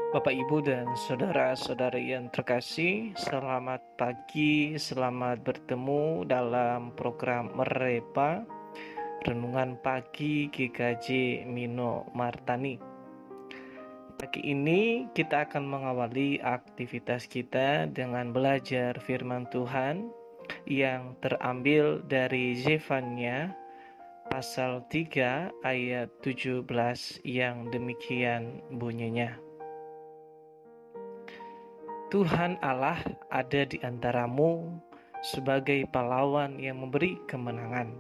Bapak, Ibu, dan saudara-saudari yang terkasih, selamat pagi, selamat bertemu dalam program Merepa, Renungan Pagi GKJ Mino Martani. Pagi ini kita akan mengawali aktivitas kita dengan belajar firman Tuhan yang terambil dari Zefania pasal 3 ayat 17 yang demikian bunyinya. Tuhan Allah ada di antaramu sebagai pahlawan yang memberi kemenangan.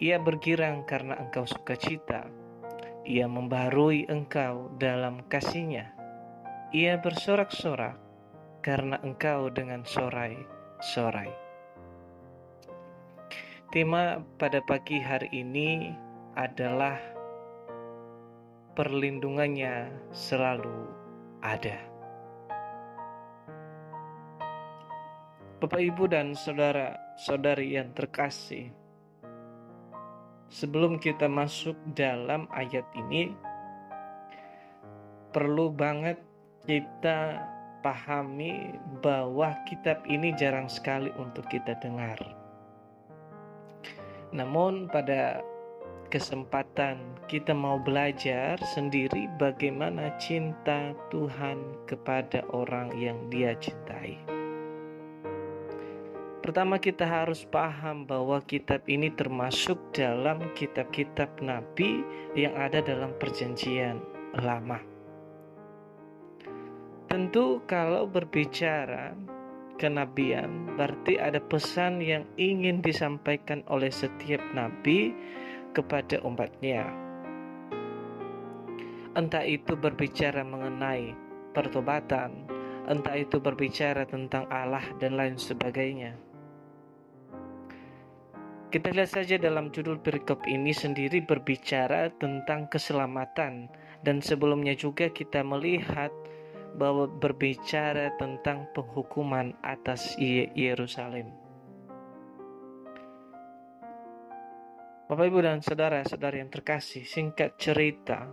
Ia bergirang karena engkau sukacita. Ia membaharui engkau dalam kasih-Nya. Ia bersorak-sorak karena engkau dengan sorai-sorai. Tema pada pagi hari ini adalah perlindungannya selalu ada. Bapak, Ibu, dan saudara-saudari yang terkasih, sebelum kita masuk dalam ayat ini, perlu banget kita pahami bahwa kitab ini jarang sekali untuk kita dengar. Namun pada kesempatan kita mau belajar sendiri bagaimana cinta Tuhan kepada orang yang Dia cintai. Pertama, kita harus paham bahwa kitab ini termasuk dalam kitab-kitab Nabi yang ada dalam Perjanjian Lama. Tentu kalau berbicara kenabian, berarti ada pesan yang ingin disampaikan oleh setiap nabi kepada umatnya. Entah itu berbicara mengenai pertobatan, entah itu berbicara tentang Allah dan lain sebagainya. Kita lihat saja dalam judul perikop ini sendiri berbicara tentang keselamatan, dan sebelumnya juga kita melihat bahwa berbicara tentang penghukuman atas Yerusalem. Bapak, Ibu, dan saudara-saudari yang terkasih, singkat cerita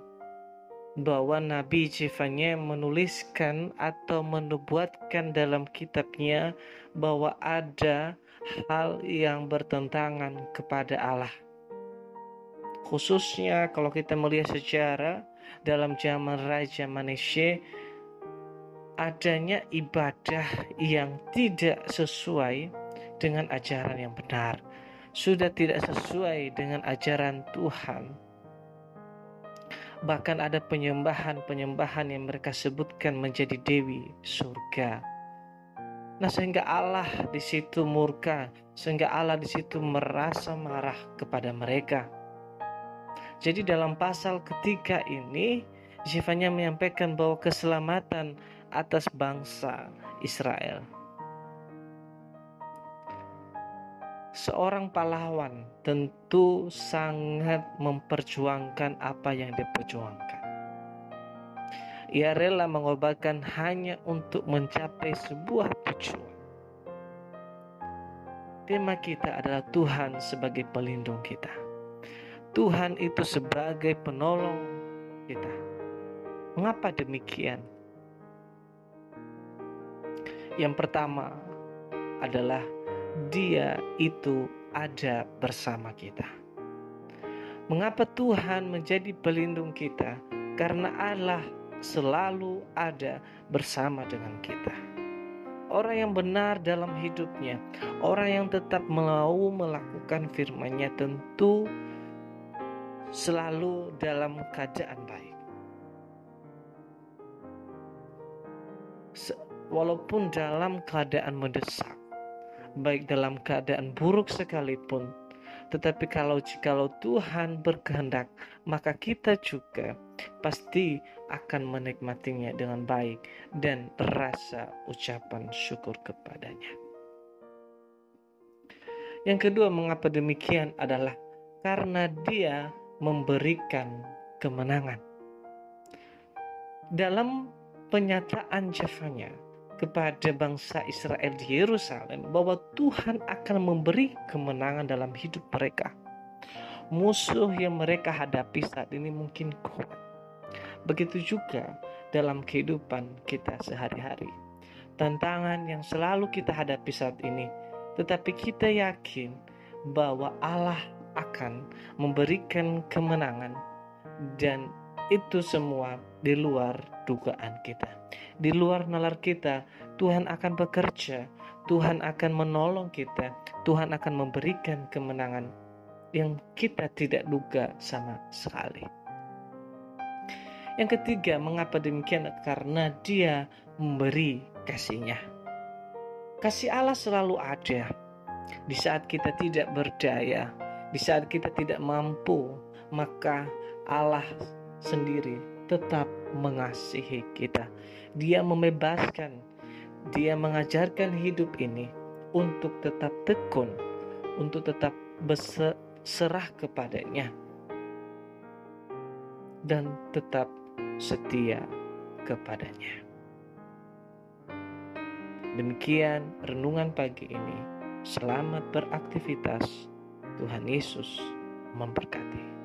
bahwa Nabi Zefania menuliskan atau menubuatkan dalam kitabnya bahwa ada hal yang bertentangan kepada Allah. Khususnya kalau kita melihat sejarah dalam zaman Raja Manasye, adanya ibadah yang tidak sesuai dengan ajaran yang benar, sudah tidak sesuai dengan ajaran Tuhan. Bahkan ada penyembahan yang mereka sebutkan menjadi dewi surga. Nah, sehingga Allah di situ murka, sehingga Allah di situ merasa marah kepada mereka. Jadi dalam pasal ketiga ini, Zefania menyampaikan bahwa keselamatan atas bangsa Israel. Seorang pahlawan tentu sangat memperjuangkan apa yang diperjuangkan. Ia rela mengorbankan hanya untuk mencapai sebuah tujuan. Tema kita adalah Tuhan sebagai pelindung kita. Tuhan itu sebagai penolong kita. Mengapa demikian? Yang pertama adalah Dia itu ada bersama kita. Mengapa Tuhan menjadi pelindung kita? Karena Allah selalu ada bersama dengan kita. Orang yang benar dalam hidupnya, orang yang tetap mau melakukan firman-Nya tentu selalu dalam keadaan baik. Walaupun dalam keadaan mendesak, baik dalam keadaan buruk sekalipun, tetapi jikalau Tuhan berkehendak, maka kita juga pasti akan menikmatinya dengan baik dan rasa ucapan syukur kepadanya. Yang kedua, mengapa demikian adalah karena Dia memberikan kemenangan. Dalam penyataan Zefania kepada bangsa Israel di Yerusalem bahwa Tuhan akan memberi kemenangan dalam hidup mereka. Musuh yang mereka hadapi saat ini mungkin kuat. Begitu juga dalam kehidupan kita sehari-hari. Tantangan yang selalu kita hadapi saat ini, tetapi kita yakin bahwa Allah akan memberikan kemenangan, dan itu semua di luar dugaan kita, di luar nalar kita. Tuhan akan bekerja, Tuhan akan menolong kita, Tuhan akan memberikan kemenangan yang kita tidak duga sama sekali. Yang ketiga, mengapa demikian? Karena Dia memberi kasih-Nya. Kasih Allah selalu ada di saat kita tidak berdaya, di saat kita tidak mampu, maka Allah sendiri tetap mengasihi kita. Dia membebaskan, Dia mengajarkan hidup ini untuk tetap tekun, untuk tetap berserah kepadanya, dan tetap setia kepadanya. Demikian renungan pagi ini. Selamat beraktivitas. Tuhan Yesus memberkati.